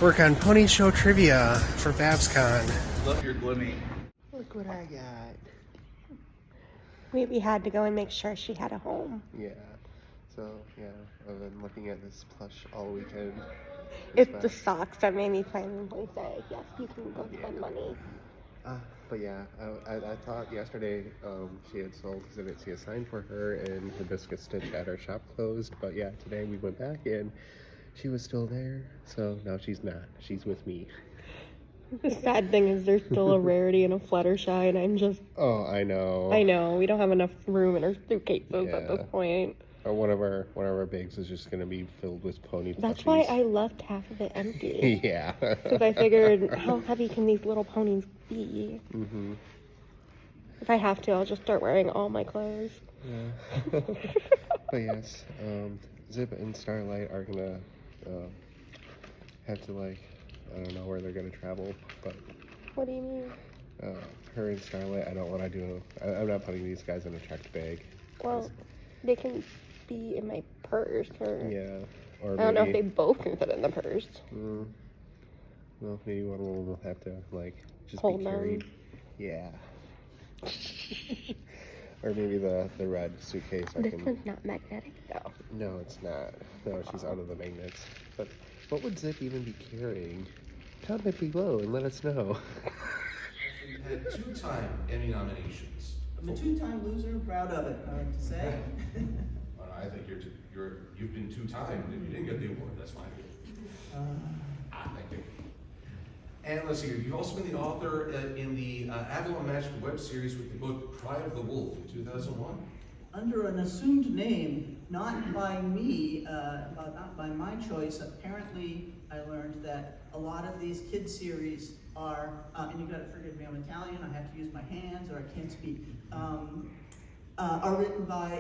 work on pony show trivia for BABSCon. Love your glimmy. Look what I got. We had to go and make sure she had a home. Yeah. So, yeah, I've been looking at this plush all weekend. It's the socks that made me finally say, yes, you can go spend money. But yeah, I thought yesterday she had sold because I didn't see a sign for her and the biscuit stitch at our shop closed. But yeah, today we went back and she was still there. So now she's not. She's with me. The sad thing is there's still a Rarity and a Fluttershy, and I'm just... Oh, I know. I know. We don't have enough room in our suitcases at this point. One of our bags is just gonna be filled with pony plushies. That's why I left half of it empty. Yeah. Because I figured, how heavy can these little ponies be? Mm-hmm. If I have to, I'll just start wearing all my clothes. Yeah. But yes, Zip and Starlight are gonna have to, like, I don't know where they're gonna travel, but... What do you mean? Her and Starlight, I don't want to do... I'm not putting these guys in a checked bag. Well, they can be in my purse, or... Yeah, or I don't know if they both can fit in the purse. Well, maybe one of them will have to, like, just hold be carried. them. Yeah. Or maybe the red suitcase. This one's not magnetic, though. No, it's not. No, she's out of the magnets. But what would Zip even be carrying? Comment below and let us know. You've had 2-time Emmy nominations. I'm a 2-time loser, proud of it, I like to say. Well, I think you've been 2-time, and if you didn't get the award, that's fine. Thank you. And let's see here, you've also been the author in the Avalon Magic web series with the book Cry of the Wolf in 2001. Under an assumed name, not by me, not by my choice. Apparently, I learned that a lot of these kids series are, and you gotta forgive me, I'm Italian, I have to use my hands or I can't speak, are written by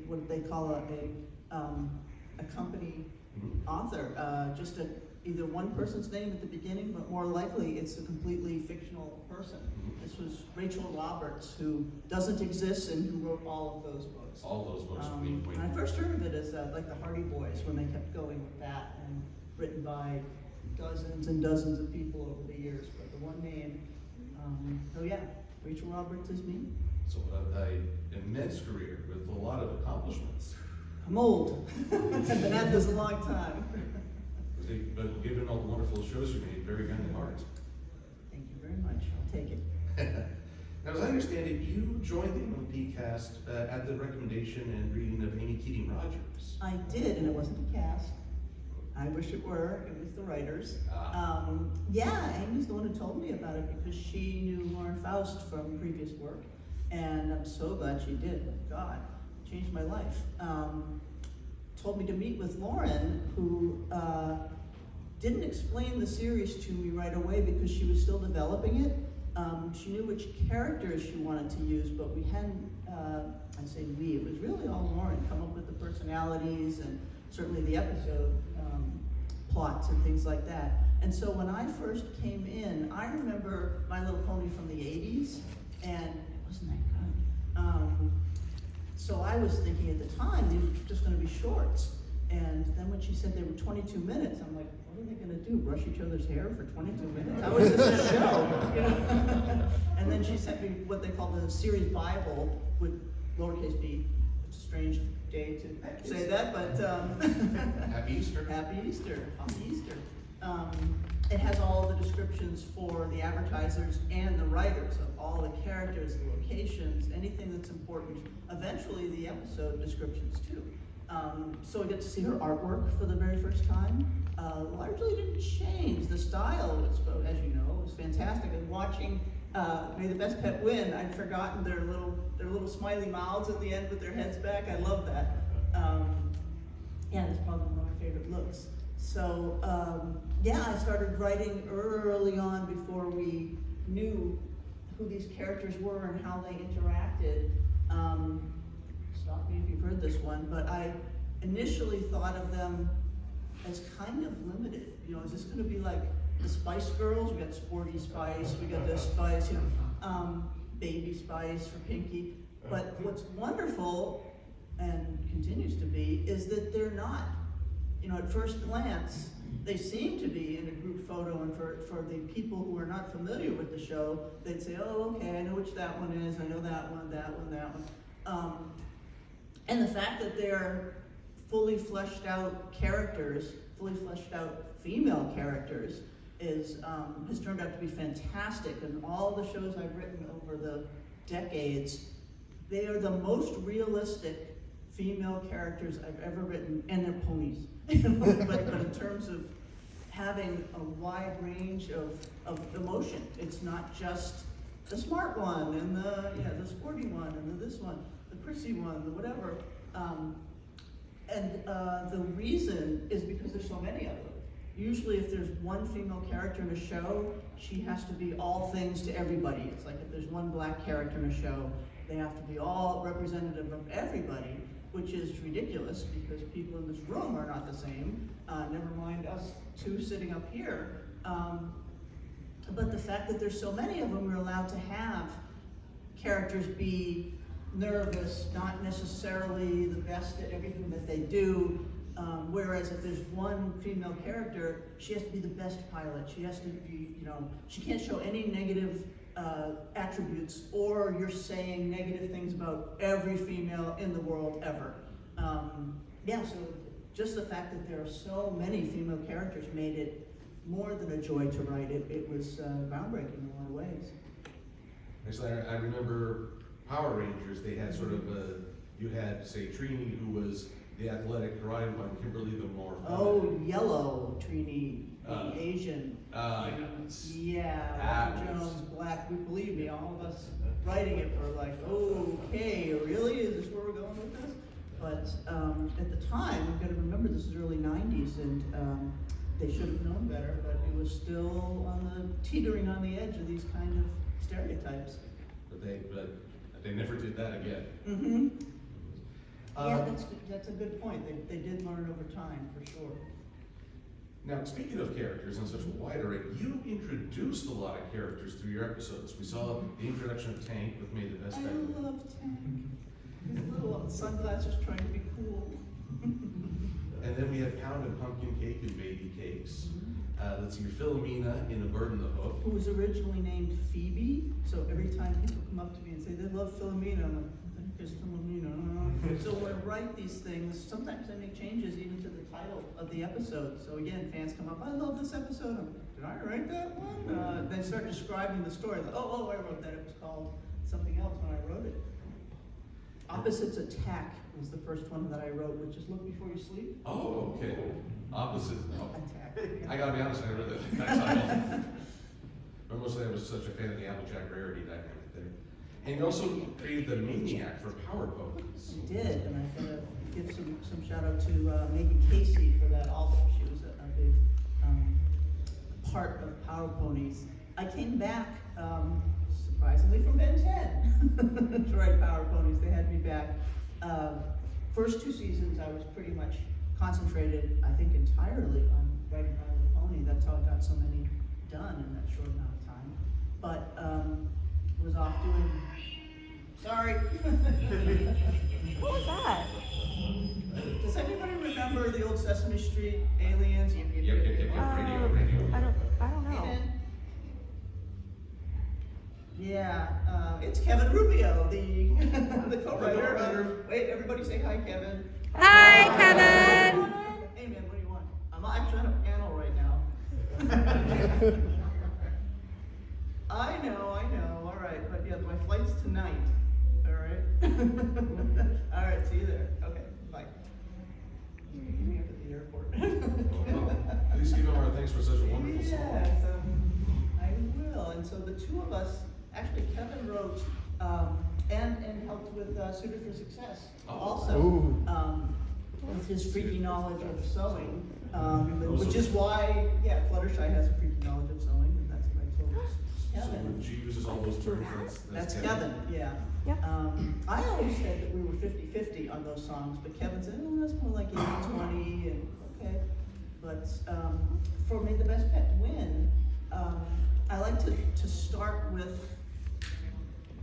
what they call a company author, just either one person's name at the beginning, but more likely it's a completely fictional person. This was Rachel Roberts, who doesn't exist and who wrote all of those books. All those books. And I first heard of it as like the Hardy Boys, when they kept going with that, and written by dozens and dozens of people over the years, but the one name, oh yeah, Rachel Roberts is me. So an immense career with a lot of accomplishments. I'm old. I've been at this a long time. But given all the wonderful shows you made, very young at heart. Thank you very much, I'll take it. Now, as I understand it, you joined the MLP cast at the recommendation and reading of Amy Keating Rogers. I did, and it wasn't the cast. I wish it were, it was the writers. Yeah, Amy's the one who told me about it because she knew Lauren Faust from previous work, and I'm so glad she did. God, changed my life. Told me to meet with Lauren, who didn't explain the series to me right away because she was still developing it. She knew which characters she wanted to use, but we hadn't, I say we, it was really all Lauren, come up with the personalities and certainly the episode plots and things like that. And so when I first came in, I remember My Little Pony from the 80s, and wasn't that good? So I was thinking at the time, these were just gonna be shorts. And then when she said they were 22 minutes, I'm like, what are they gonna do, brush each other's hair for 22 minutes? How is this a show? You know? And then she sent me what they call the series Bible with lowercase b. It's a strange day to say that, but Happy Easter. Happy Easter, Happy Easter. It has all the descriptions for the advertisers and the writers of all the characters, the locations, anything that's important. Eventually the episode descriptions too. So I get to see her artwork for the very first time. Largely didn't change. The style was, as you know, was fantastic. And watching May the Best Pet Win, I'd forgotten their little smiley mouths at the end with their heads back. I love that. Yeah, that's probably one of my favorite looks. So yeah, I started writing early on before we knew who these characters were and how they interacted. Stop me if you've heard this one, but I initially thought of them as kind of limited. You know, is this going to be like the Spice Girls? We got Sporty Spice, we got this Spice, you know, Baby Spice for Pinky. But what's wonderful and continues to be is that they're not. You know, at first glance, they seem to be in a group photo, and for the people who are not familiar with the show, they'd say, oh, okay, I know which that one is, I know that one, that one, that one. And the fact that they're fully fleshed out characters, fully fleshed out female characters, has turned out to be fantastic. And all the shows I've written over the decades, they are the most realistic female characters I've ever written, and they're ponies. but in terms of having a wide range of emotion, it's not just the smart one and the sporty one and this one, the prissy one, the whatever. The reason is because there's so many of them. Usually if there's one female character in a show, she has to be all things to everybody. It's like if there's one black character in a show, they have to be all representative of everybody, which is ridiculous because people in this room are not the same, never mind us two sitting up here. But the fact that there's so many of them, we're allowed to have characters be nervous, not necessarily the best at everything that they do, whereas if there's one female character, she has to be the best pilot. She has to be, she can't show any negative attributes, or you're saying negative things about every female in the world ever. So just the fact that there are so many female characters made it more than a joy to write. It was groundbreaking in a lot of ways. Actually, I remember Power Rangers, they had sort of you had, say, Trini, who was the athletic karate one, Kimberly the more Yellow Trini, the Asian. Roger Jones, black. Believe me, all of us writing it were like, okay, really? Is this where we're going with this? But at the time, you've got to remember this is early 90s, and they should have known better, but it was still teetering on the edge of these kind of stereotypes. But they never did that again. Mm-hmm. That's a good point. They did learn over time, for sure. Now, speaking of characters on such a wide array, you introduced a lot of characters through your episodes. We saw the introduction of Tank with May the Best. I love Tank. His little sunglasses trying to be cool. And then we have Pound and Pumpkin Cake and Baby Cakes. Let's see, Philomena in A Bird in the Hoof. Who was originally named Phoebe. So every time people come up to me and say they love Philomena, I'm like, I think it's Philomena. So when I write these things, sometimes I make changes even to the title of the episode. So again, fans come up, I love this episode. I'm like, did I write that one? They start describing the story. Like, I wrote that. It was called something else when I wrote it. Opposites Attack was the first one that I wrote, which is Look Before You Sleep. Oh, okay. Opposites. No. Attack. I gotta be honest, I read that title. But mostly I was such a fan of the Applejack Rarity, that kind of thing. And you also created the Maniac for Power Ponies. I did, and I gotta give some shout out to Megan Casey for that also. She was a big part of Power Ponies. I came back, surprisingly, from Ben 10 to write Power Ponies. They had me back. First 2 seasons I was pretty much concentrated, I think, entirely on writing Power Pony. That's how I got so many done in that short amount of time. But was off doing, sorry. What was that? Does anybody remember the old Sesame Street aliens? Yep. Radio. I don't know. Aiden? Yeah, it's Kevin Rubio, the co-writer. Wait, everybody say hi, Kevin. Hi, Kevin. Hey man, what do you want? I'm actually on a panel right now. I know, all right, but yeah, my flight's tonight, all right? All right, see you there, okay, bye. Meet me up at the airport. Please give them our thanks for such a wonderful song. Yes, I will, and so the two of us, actually Kevin wrote and helped with Suited for Success also. With his freaky knowledge of sewing, which is why, Fluttershy has a freaky knowledge of sewing, and that's what I told So Kevin. when she uses all those terms, That's Kevin, yeah. Yep. I always said that we were 50-50 on those songs, but Kevin said, that's more like 80-20, and okay. But for May the Best Pet win, I like to start with,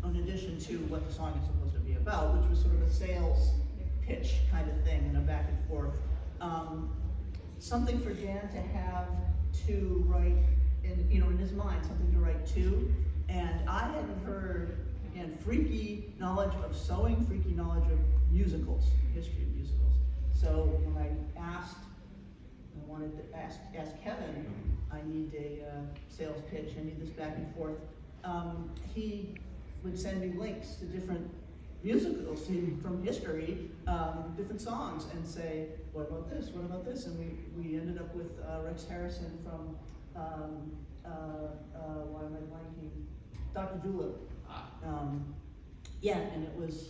in addition to what the song is supposed to be about, which was sort of a sales pitch kind of thing and a back and forth. something for Dan to have to write in his mind, something to write to. And I hadn't heard, again, freaky knowledge of sewing, freaky knowledge of musicals, history of musicals. So when I wanted to ask Kevin, I need a sales pitch, I need this back and forth. He would send me links to different musicals from history, different songs, and say, what about this, what about this? And we ended up with Rex Harrison from, why am I blanking? Dr. Dolittle. Yeah, and it was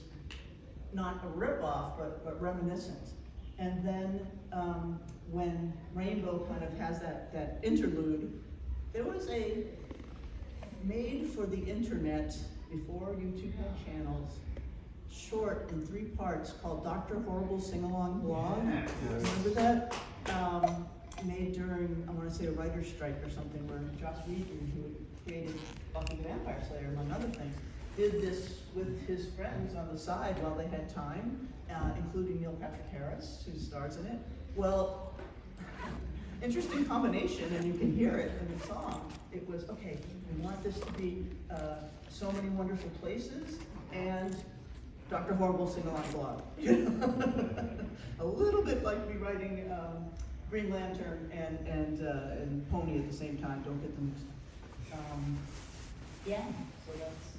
not a rip-off, but reminiscent. And then when Rainbow kind of has that interlude, there was a made for the internet, before YouTube had channels, short in 3 parts called Dr. Horrible's Sing-Along Blog. Remember that? Made during, I want to say, a writer's strike or something, where Joss Whedon, who created Buffy the Vampire Slayer, among other things, did this with his friends on the side while they had time, including Neil Patrick Harris, who stars in it. Well, interesting combination, and you can hear it in the song. It was, okay, we want this to be so many wonderful places, and Dr. Horrible Sing-Along Blog. A little bit like me writing Green Lantern and Pony at the same time. Don't get them mixed. Yeah, so that's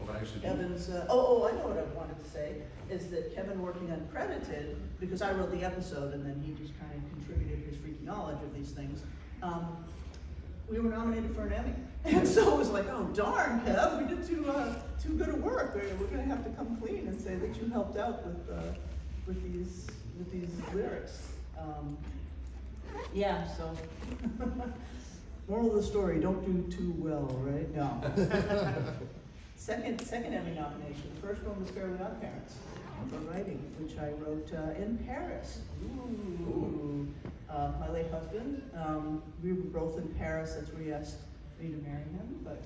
Well, actually, Kevin's. I know what I wanted to say is that Kevin working uncredited, because I wrote the episode and then he just kind of contributed his freaky knowledge of these things. We were nominated for an Emmy, and so it was like, oh darn, Kev, we did too good of work. We're going to have to come clean and say that you helped out with these lyrics. Yeah, so moral of the story: don't do too well, right? No. Second Emmy nomination. The first one was Fairly Odd Parents for writing, which I wrote in Paris. Ooh. My late husband. We were both in Paris. That's where he asked me to marry him. But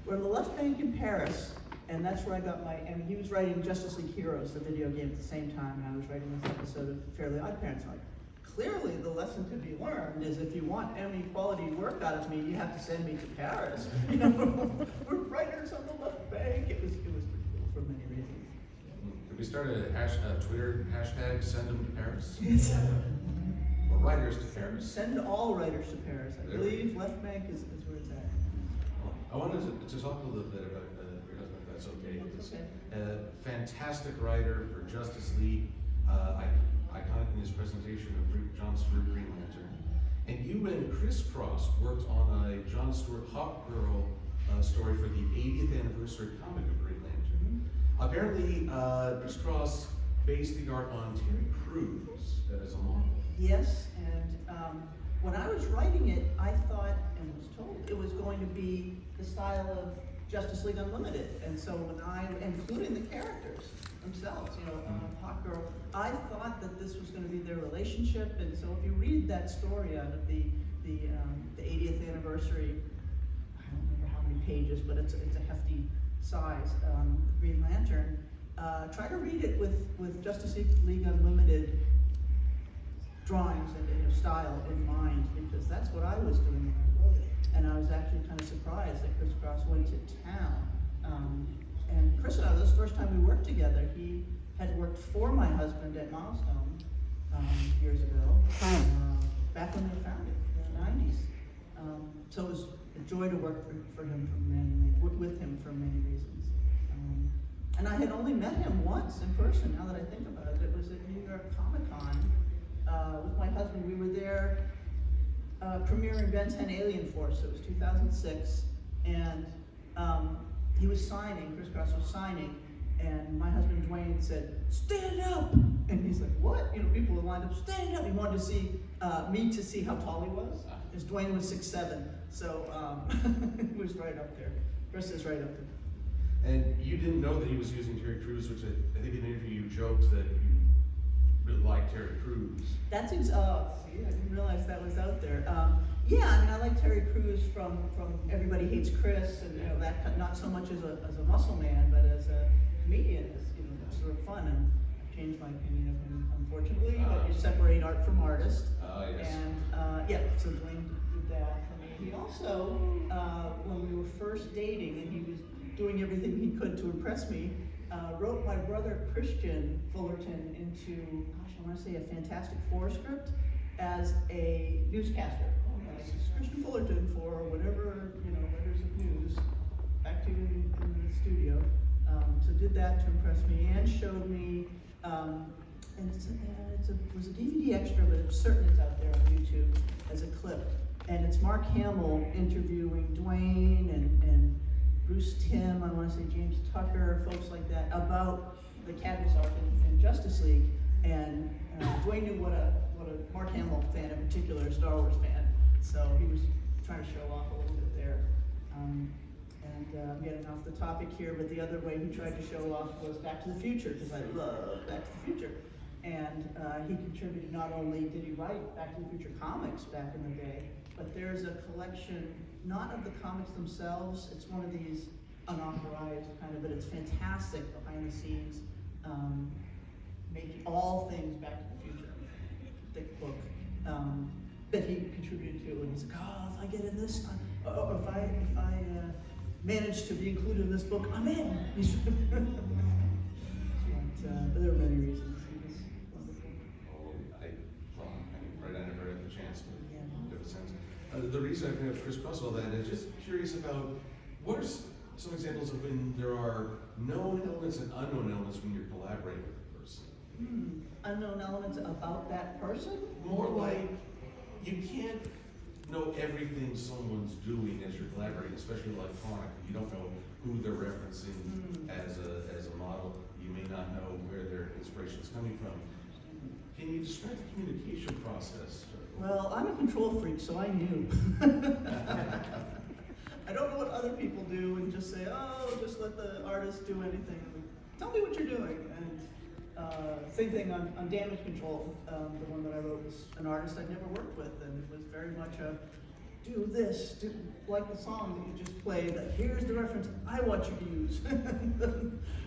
we're in the left bank in Paris, and that's where I got my Emmy. He was writing Justice League Heroes, the video game, at the same time, and I was writing this episode of Fairly Odd Parents. I'm like, clearly the lesson to be learned is if you want Emmy quality work out of me, you have to send me to Paris. You know, we're writers on the left bank. It was pretty cool for many reasons. Could we start a Twitter hashtag, send them to Paris? Yes. Or writers to Paris? Send all writers to Paris. I believe left bank is where it's at. I wanted to talk a little bit about your husband, if that's okay. That's okay. Fantastic writer for Justice League, iconic in his presentation of John Stewart Green Lantern. And you and Chris Cross worked on a John Stewart Hawk Girl story for the 80th anniversary comic of Green Lantern. Apparently, Chris Cross based the art on Terry Crews as a model. Yes, and when I was writing it, I thought and was told it was going to be the style of Justice League Unlimited. And so when including the characters themselves, Hawk Girl, I thought that this was going to be their relationship. And so if you read that story out of the 80th anniversary, I don't remember how many pages, but it's a hefty size, Green Lantern. Try to read it with Justice League Unlimited drawings and style in mind, because that's what I was doing when I wrote it. And I was actually kind of surprised that Chris Cross went to town. And Chris and I, this was the first time we worked together. He had worked for my husband at Milestone years ago, back when they founded in the 90s. So it was a joy to work with him for many reasons. And I had only met him once in person, now that I think about it. It was at New York Comic Con with my husband. We were there premiering Ben 10 Alien Force. It was 2006. And he was signing, Chris Cross was signing, and my husband Dwayne said, "Stand up!" And he's like, "What?" People were lined up, "Stand up!" He wanted to see me to see how tall he was, because Dwayne was 6'7", so he was right up there. Chris is right up there. And you didn't know that he was using Terry Crews, which I think in an interview you joked that you really liked Terry Crews. That's see, I didn't realize that was out there. Yeah, I mean, I like Terry Crews from Everybody Hates Chris, and that not so much as a muscle man, but as a comedian, it's sort of fun. And changed my opinion of him, unfortunately, but you separate art from artist. Yes. And, yeah, so Dwayne did that for me. He also, when we were first dating and he was doing everything he could to impress me, wrote my brother Christian Fullerton into, gosh, I wanna say a Fantastic Four script as a newscaster. This is Christian Fullerton for whatever, letters of news, back to you in the studio. So did that to impress me and showed me, and it was a DVD extra, but it's certain it's out there on YouTube as a clip. And it's Mark Hamill interviewing Dwayne and Bruce Timm, I wanna say James Tucker, folks like that, about the Cadmus arc in Justice League. And Dwayne knew what a Mark Hamill fan in particular, a Star Wars fan. So he was trying to show off a little bit there. I'm getting off the topic here, but the other way he tried to show off was Back to the Future, because I love Back to the Future. And he contributed, not only did he write Back to the Future comics back in the day, but there's a collection, not of the comics themselves, it's one of these unauthorized kind of, but it's fantastic behind the scenes, making all things Back to the Future, thick book, that he contributed to, and he's like, oh, if I get in this, if I manage to be included in this book, I'm in. But there were many reasons. He was wonderful. I never had the chance, but it was sense. The reason I bring up Chris Russell then is just curious about what are some examples of when there are known elements and unknown elements when you're collaborating with a person. Unknown elements about that person? More like you can't know everything someone's doing as you're collaborating, especially electronic. You don't know who they're referencing as a model. You may not know where their inspiration is coming from. Can you describe the communication process? Well, I'm a control freak, so I knew. I don't know what other people do and just say, oh, just let the artist do anything. Tell me what you're doing. And same thing on Damage Control. The one that I wrote was an artist I'd never worked with, and it was very much a do this, like the song that you just played. Here's the reference I want you to use.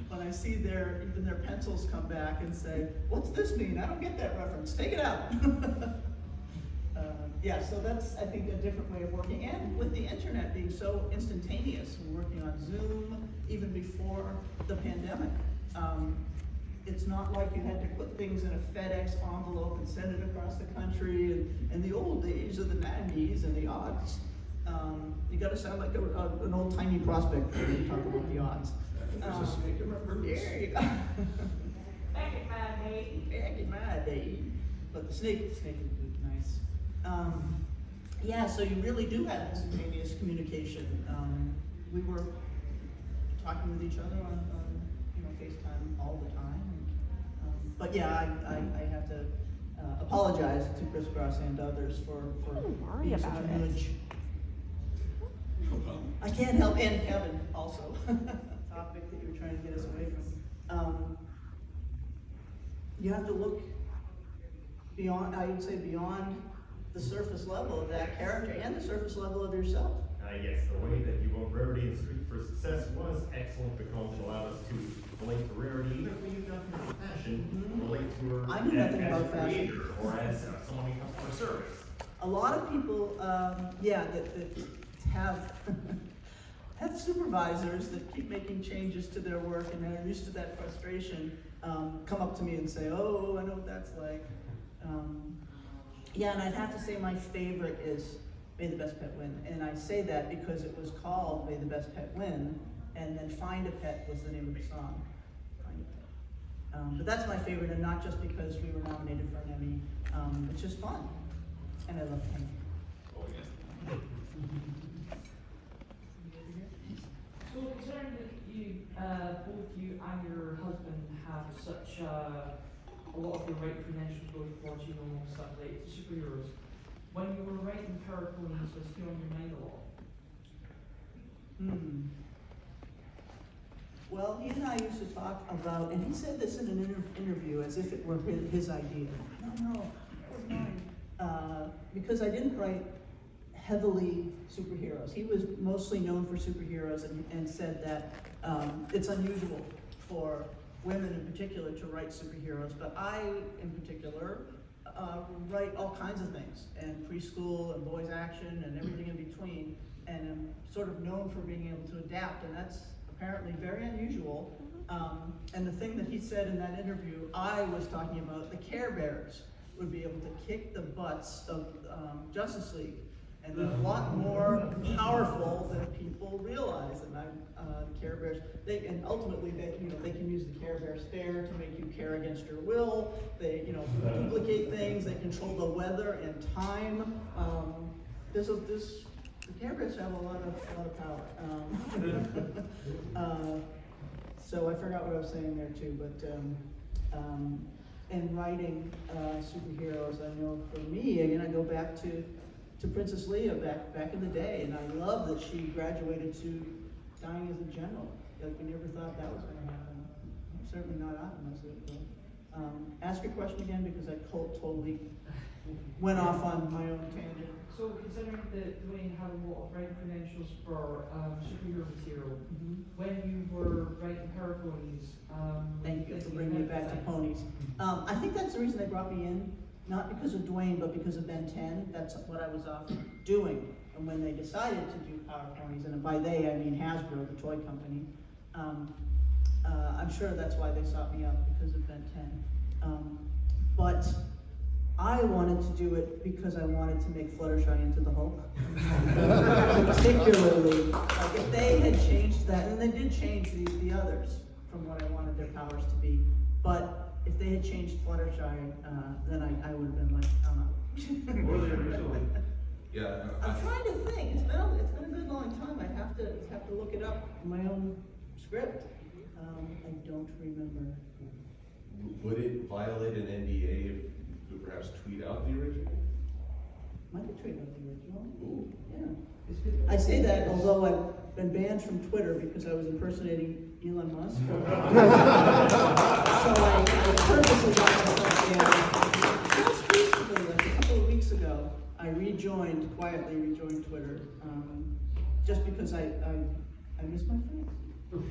When I see even their pencils come back and say, what's this mean? I don't get that reference. Take it out. Yeah, so that's, I think, a different way of working. And with the internet being so instantaneous, we're working on Zoom even before the pandemic. It's not like you had to put things in a FedEx envelope and send it across the country, and the old days of the 90s and the odds. You gotta sound like an old timey prospect when you talk about the odds. There's a snake in my purse. There you go. Back in my day. Back in my day. But the snake is nice. Yeah, so you really do have instantaneous communication. We were talking with each other on FaceTime all the time. But yeah, I have to apologize to Chris Cross and others for being such a nudge. No problem. I can't help, and Kevin also, topic that you were trying to get us away from. You have to look beyond, I would say beyond the surface level of that character and the surface level of yourself. Yes, the way that you wrote Rarity and Street for Success was excellent because it allowed us to relate to Rarity, even if we knew nothing about fashion, relate to her I knew nothing as about a fashion. creator or as someone who comes from a service. A lot of people, that have have supervisors that keep making changes to their work and are used to that frustration, come up to me and say, oh, I know what that's like. Yeah, and I'd have to say my favorite is May the Best Pet Win. And I say that because it was called May the Best Pet Win, and then Find a Pet was the name of the song. Find a Pet. But that's my favorite, and not just because we were nominated for an Emmy. It's just fun, and I love Emmy. Oh, yeah. So considering that you, both you and your husband have such a lot of your right credentials going towards, stuff like superheroes, when you were writing Power Ponies, was he on your mind a lot? Well, he and I used to talk about, and he said this in an interview as if it were his idea. No, it was mine. Because I didn't write heavily superheroes. He was mostly known for superheroes and said that it's unusual for women in particular to write superheroes, but I, in particular, write all kinds of things, and preschool and boys action and everything in between, and am sort of known for being able to adapt, and that's apparently very unusual. And the thing that he said in that interview, I was talking about the Care Bears would be able to kick the butts of Justice League, and they're a lot more powerful than people realize. And the Care Bears, and ultimately they can use the Care Bear stare to make you care against your will. They duplicate things. They control the weather and time. The Care Bears have a lot of power. So I forgot what I was saying there too, but and writing superheroes, I know for me, again, I go back to Princess Leia back in the day, and I love that she graduated to dying as a general. Like, we never thought that was going to happen. Certainly not optimistic. Ask your question again, because I totally went off on my own tangent. So considering that Dwayne had a lot of writing credentials for superhero material, when you were writing Power Ponies, Thank you for bringing me back to Ponies. I think that's the reason they brought me in, not because of Dwayne, but because of Ben 10. That's what I was off doing. And when they decided to do Power Ponies, and by they I mean Hasbro, the toy company, I'm sure that's why they sought me out, because of Ben 10. But I wanted to do it because I wanted to make Fluttershy into the Hulk. Particularly, like if they had changed that, and they did change the others from what I wanted their powers to be, but if they had changed Fluttershy, then I would have been like, I'm out. Or the original. Yeah. I'm trying to think. It's been a good long time. I have to look it up in my own script. I don't remember. Would it violate an NDA if you perhaps tweet out the original? Might have tweeted out the original. Ooh. Yeah. I say that, although I've been banned from Twitter because I was impersonating Elon Musk. So I purposely got myself banned. Just recently, like a couple of weeks ago, I quietly rejoined Twitter, just because I miss my friends. Well,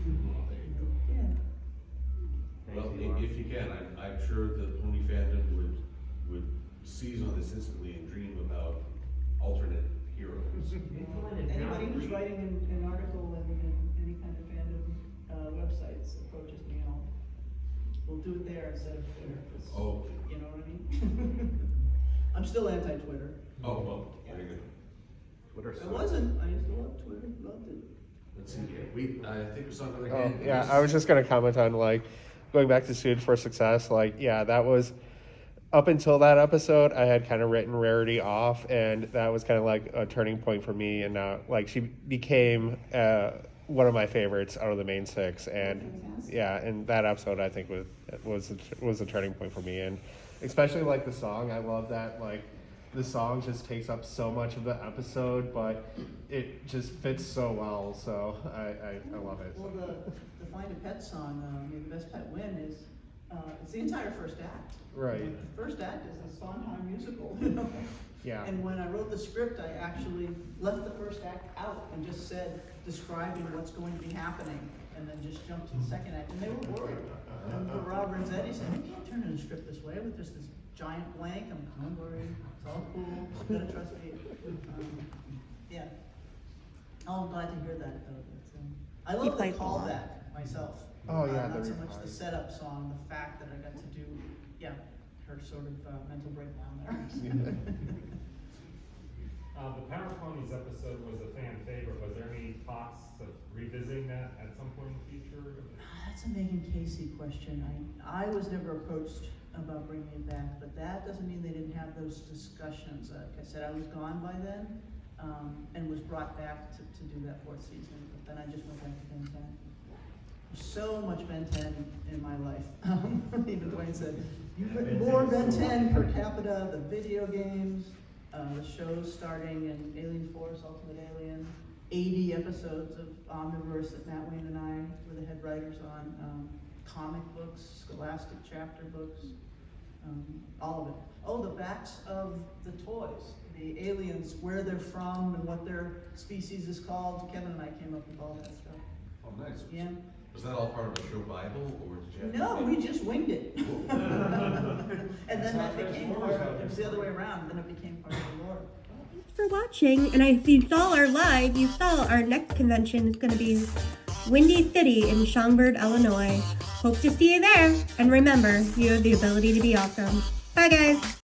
there you go. Yeah. Well, if you can, I'm sure the pony fandom would seize on this instantly and dream about alternate heroes. Anybody who's writing an article in any kind of fandom websites approaches me, we'll do it there instead of Twitter. Oh. You know what I mean? I'm still anti-Twitter. Oh, well, very good. Twitter I sucks. wasn't. I used to love Twitter. Loved it. Let's see here. I think we saw another Oh, hand. yeah, I was just gonna comment on going back to Students for Success. That was up until that episode, I had kind of written Rarity off, and that was kind of like a turning point for me. And now, she became one of my favorites out of the main six. And Fantastic. yeah, and that episode I think was a turning point for me. And especially the song, I love that the song just takes up so much of the episode, but it just fits so well. So I love it. Well, the Find a Pet song, May the Best Pet Win, is it's the entire first act. Right. The first act is the Sondheim musical. Yeah. And when I wrote the script, I actually left the first act out and just said, describing what's going to be happening, and then just jumped to the second act. And they were worried. And Rob Renzetti said, you can't turn in a script this way with just this giant blank. I'm worried. It's all cool. You gotta trust me. Yeah. Oh, I'm glad to hear that, though. I love the played a lot. callback myself. Oh, yeah, Not the so much the reprise. setup song, the fact that I got to do, her sort of mental breakdown there. The Power Ponies episode was a fan favorite. Was there any talks of revisiting that at some point in the future? That's a Megan Casey question. I was never approached about bringing it back, but that doesn't mean they didn't have those discussions. Like I said, I was gone by then, and was brought back to do that fourth season, but then I just went back to Ben 10. So much Ben 10 in my life. Even Dwayne said, more Ben 10 per capita, the video games, the shows starting in Alien Force, Ultimate Alien, 80 episodes of Omniverse that Matt Wayne and I were the head writers on, comic books, Scholastic chapter books, all of it. Oh, the backs of the toys, the aliens, where they're from and what their species is called. Kevin and I came up with all that stuff. Oh, nice. Yeah, Was that all part of a show Bible, or did you have? No, to we just winged it. And then that That's became how part of, Transformers it was the other way around, then it became part of the lore. Thanks for watching. And if you saw our live, you saw our next convention is going to be Windy City in Schaumburg, Illinois. Hope to see you there. And remember, you have the ability to be awesome. Bye, guys.